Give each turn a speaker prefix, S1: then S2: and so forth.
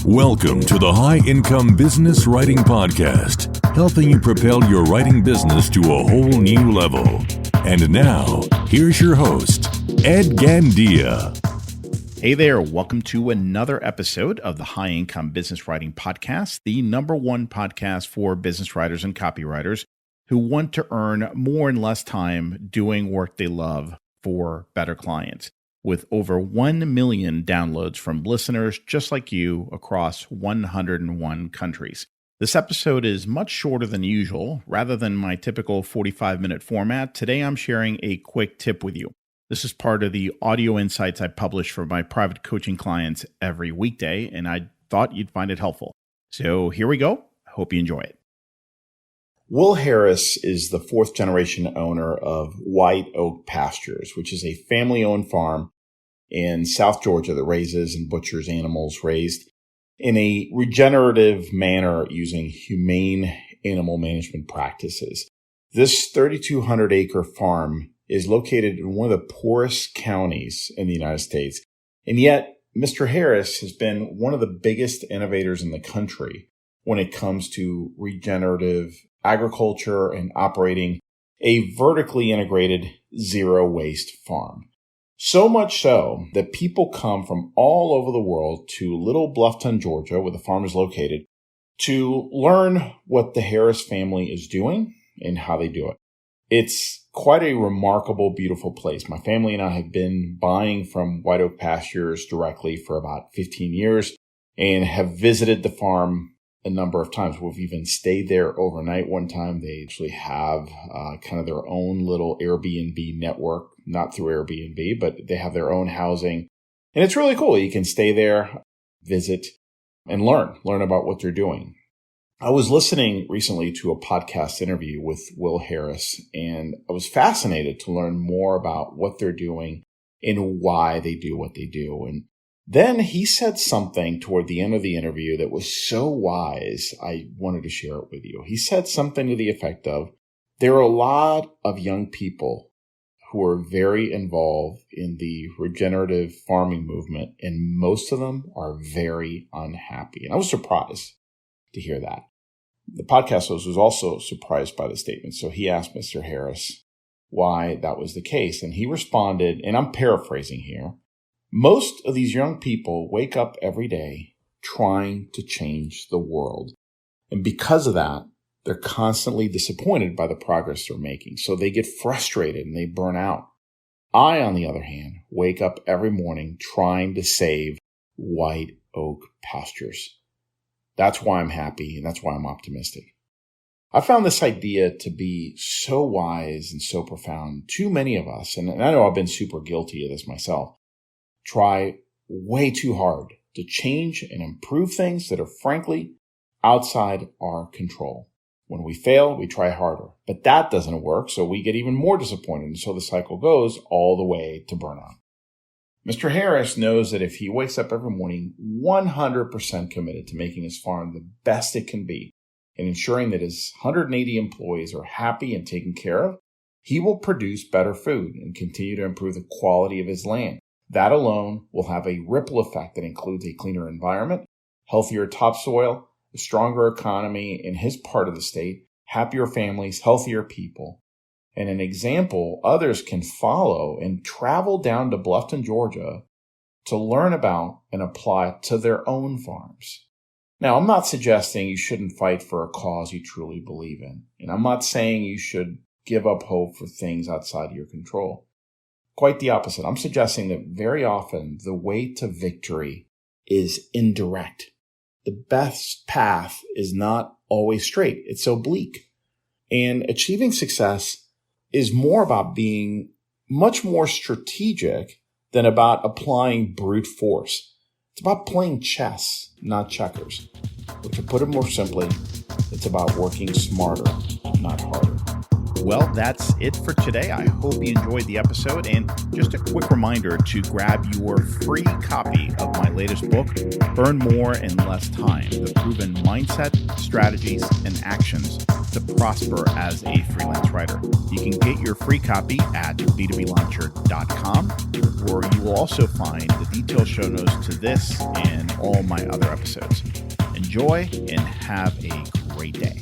S1: Welcome to the High Income Business Writing Podcast, helping you propel your writing business to a whole new level. And now, here's your host, Ed Gandia.
S2: Hey there, welcome to another episode of the High Income Business Writing Podcast, the number one podcast for business writers and copywriters who want to earn more in less time doing work they love for better clients. With over 1 million downloads from listeners just like you across 101 countries. This episode is much shorter than usual. Rather than my typical 45-minute format, today I'm sharing a quick tip with you. This is part of the audio insights I publish for my private coaching clients every weekday, and I thought you'd find it helpful. So here we go. I hope you enjoy it. Will Harris is the fourth generation owner of White Oak Pastures, which is a family-owned farm in South Georgia that raises and butchers animals raised in a regenerative manner using humane animal management practices. This 3,200-acre farm is located in one of the poorest counties in the United States. And yet, Mr. Harris has been one of the biggest innovators in the country when it comes to regenerative agriculture and operating a vertically integrated zero-waste farm. So much so that people come from all over the world to Little Bluffton, Georgia, where the farm is located, to learn what the Harris family is doing and how they do it. It's quite a remarkable, beautiful place. My family and I have been buying from White Oak Pastures directly for about 15 years and have visited the farm a number of times. We've even stayed there overnight one time. They actually have kind of their own little Airbnb network, not through Airbnb, but they have their own housing. And it's really cool. You can stay there, visit, and learn about what they're doing. I was listening recently to a podcast interview with Will Harris, and I was fascinated to learn more about what they're doing and why they do what they do. And then he said something toward the end of the interview that was so wise, I wanted to share it with you. He said something to the effect of, there are a lot of young people who are very involved in the regenerative farming movement, and most of them are very unhappy. And I was surprised to hear that. The podcast host was also surprised by the statement. So he asked Mr. Harris why that was the case. And he responded, and I'm paraphrasing here, most of these young people wake up every day trying to change the world. And because of that, they're constantly disappointed by the progress they're making. So they get frustrated and they burn out. I, on the other hand, wake up every morning trying to save White Oak Pastures. That's why I'm happy and that's why I'm optimistic. I found this idea to be so wise and so profound. Too many of us, and I know I've been super guilty of this myself, try way too hard to change and improve things that are frankly outside our control. When we fail, we try harder, but that doesn't work, so we get even more disappointed, and so the cycle goes all the way to burnout. Mr. Harris knows that if he wakes up every morning 100% committed to making his farm the best it can be and ensuring that his 180 employees are happy and taken care of, he will produce better food and continue to improve the quality of his land. That alone will have a ripple effect that includes a cleaner environment, healthier topsoil, a stronger economy in his part of the state, happier families, healthier people, and an example others can follow and travel down to Bluffton, Georgia to learn about and apply to their own farms. Now, I'm not suggesting you shouldn't fight for a cause you truly believe in, and I'm not saying you should give up hope for things outside of your control. Quite the opposite. I'm suggesting that very often the way to victory is indirect. The best path is not always straight. It's oblique. And achieving success is more about being much more strategic than about applying brute force. It's about playing chess, not checkers. Or to put it more simply, it's about working smarter, not harder. Well, that's it for today. I hope you enjoyed the episode. And just a quick reminder to grab your free copy of my latest book, Earn More in Less Time, the proven mindset, strategies, and actions to prosper as a freelance writer. You can get your free copy at b2blauncher.com, or you will also find the detailed show notes to this and all my other episodes. Enjoy and have a great day.